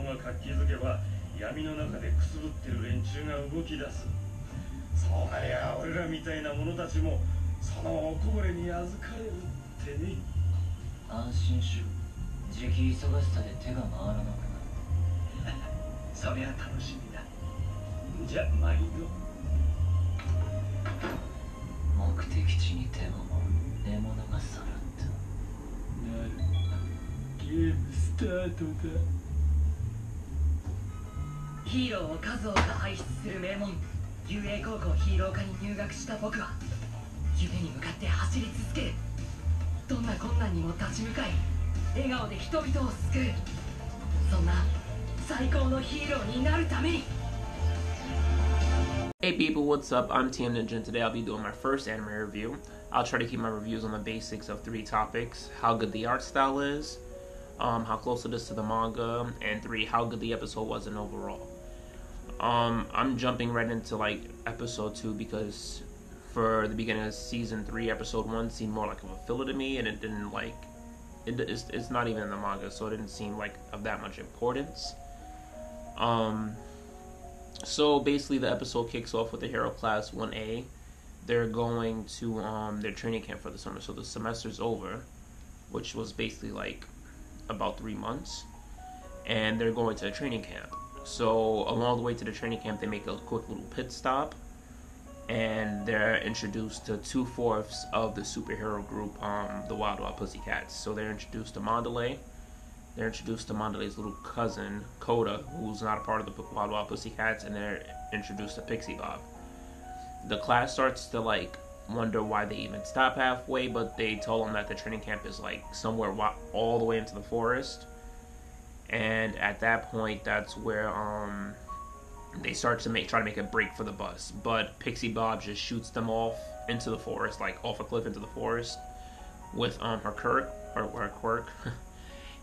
が活気づけば闇の中でくすぶってる連中が動き出す。そうなりゃ俺らみたいな者たちもそのおこぼれに預かれるってね。安心しろ。時期忙しさで手が回らなくなる。そりゃ楽しみだ。じゃ毎度。目的地にても獲物がさらった。なる。ゲームスタートだ。ヒーローを数多く輩出する名門雄英高校ヒーロー科に入学した僕は夢に向かって走り続ける。どんな困難にも立ち向かい笑顔で人々を救う。そんな最高のヒーローになるために。 Hey people, what's up? I'm TM Ninja and today I'll be doing my first anime review. I'll try to keep my reviews on the basics of 3 topics: how good the art style is, how close it is to the manga, and 3, how good the episode was in overall. I'm jumping right into like episode 2 because for the beginning of season 3, episode 1 seemed more like a filler to me, and it didn't like it's not even in the manga, so it didn't seem like of that much importance. So basically the episode kicks off with the Hero Class 1A. They're going to their training camp for the summer, so the semester's over, which was basically like about 3 months, and they're going to a training camp. So along the way to the training camp, they make a quick little pit stop, and they're introduced to 2/4 of the superhero group, the Wild Wild Pussycats. So they're introduced to Mandalay. They're introduced to Mandalay's little cousin, Coda, who's not a part of the Wild Wild Pussycats, and they're introduced to Pixie Bob. The class starts to like wonder why they even stop halfway, but they told them that the training camp is like somewhere all the way into the forest. And at that point, that's where they start to try to make a break for the bus, but Pixie Bob just shoots them off into the forest, like off a cliff into the forest, with her quirk,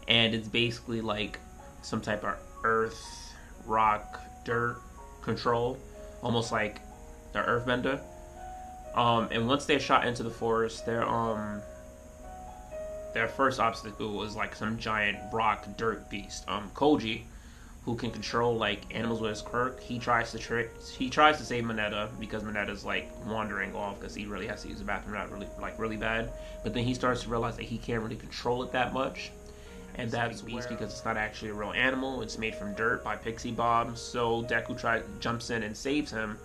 and it's basically like some type of earth, rock, dirt control, almost like the Earthbender. And once they're shot into the forest, their first obstacle was like some giant rock dirt beast. Koji, who can control like animals with his quirk, he tries to save Mineta because Mineta's like wandering off because he really has to use the bathroom really bad. But then he starts to realize that he can't really control it that much, and that's beast because it's not actually a real animal. It's made from dirt by Pixie Bob. So Deku jumps in and saves him,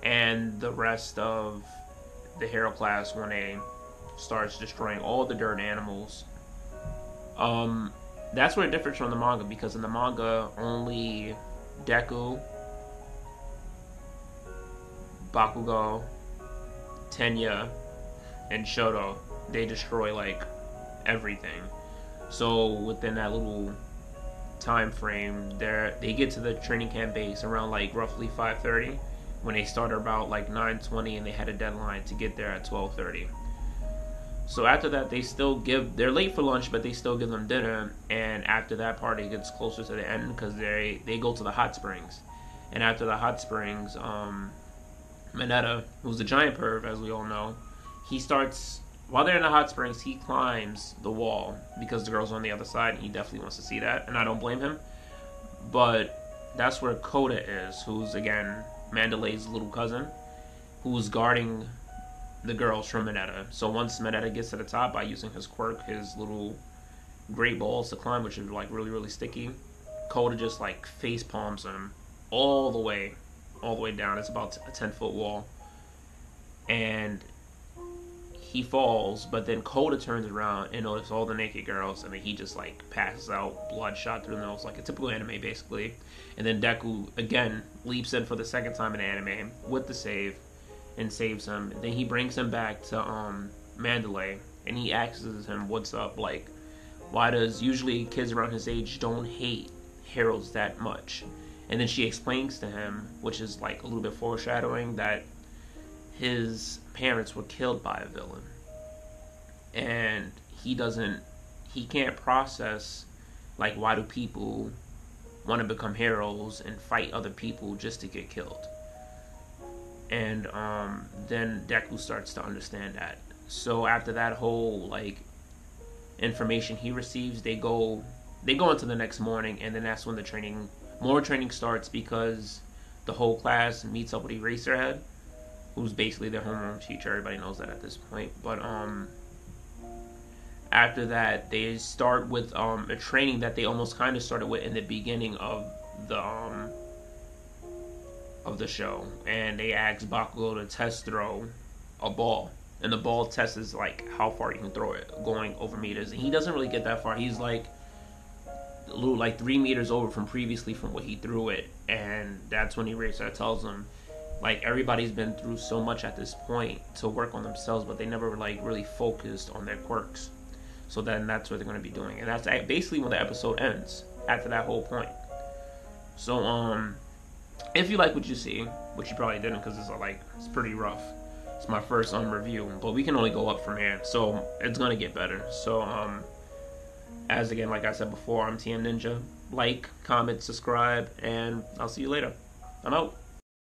and the rest of the Hero Class 1A starts destroying all the dirt animals. That's where it differs from the manga, because in the manga only Deku, Bakugo, Tenya, and Shoto, they destroy like everything. So within that little time frame, they get to the training camp base around like roughly 5:30, when they started about like 9:20, and they had a deadline to get there at 12:30. So after that, they're late for lunch, but they still give them dinner. And after that party gets closer to the end, because they go to the hot springs. And after the hot springs, Mineta, who's a giant perv, as we all know, while they're in the hot springs, he climbs the wall because the girl's on the other side, and he definitely wants to see that, and I don't blame him. But that's where Coda is, who's again Mandalay's little cousin, who's guarding the girls from Mineta. So once Mineta gets to the top by using his quirk, his little great balls to climb, which is like really sticky, Coda just like face palms him all the way down. It's about a 10-foot wall, and he falls. But then Coda turns around and notices all the naked girls, and then he just like passes out, blood shot through the nose, like a typical anime basically. And then Deku again leaps in for the second time in the anime with the save, and saves him. And then he brings him back to Mandalay, and he asks him what's up, like why does usually kids around his age don't hate heroes that much. And then she explains to him, which is like a little bit foreshadowing, that his parents were killed by a villain, and he can't process like why do people want to become heroes and fight other people just to get killed. And then Deku starts to understand that. So after that whole like information he receives, they go they go into the next morning, and then that's when more training starts, because the whole class meets up with Eraserhead, who's basically their homeroom teacher. Everybody knows that at this point. But after that, they start with a training that they almost kind of started with in the beginning of the show, and they ask Bakugo to test throw a ball, and the ball test is like how far you can throw it, going over meters, and he doesn't really get that far. He's like a little, like 3 meters over from previously from what he threw it, and that's when Eraser tells him, like, everybody's been through so much at this point to work on themselves, but they never like really focused on their quirks. So then that's what they're going to be doing, and that's basically when the episode ends, after that whole point. So if you like what you see, which you probably didn't because it's pretty rough. It's my first review, but we can only go up from here, so it's gonna get better. So as again, like I said before, I'm TM Ninja. Like, comment, subscribe, and I'll see you later. I'm out.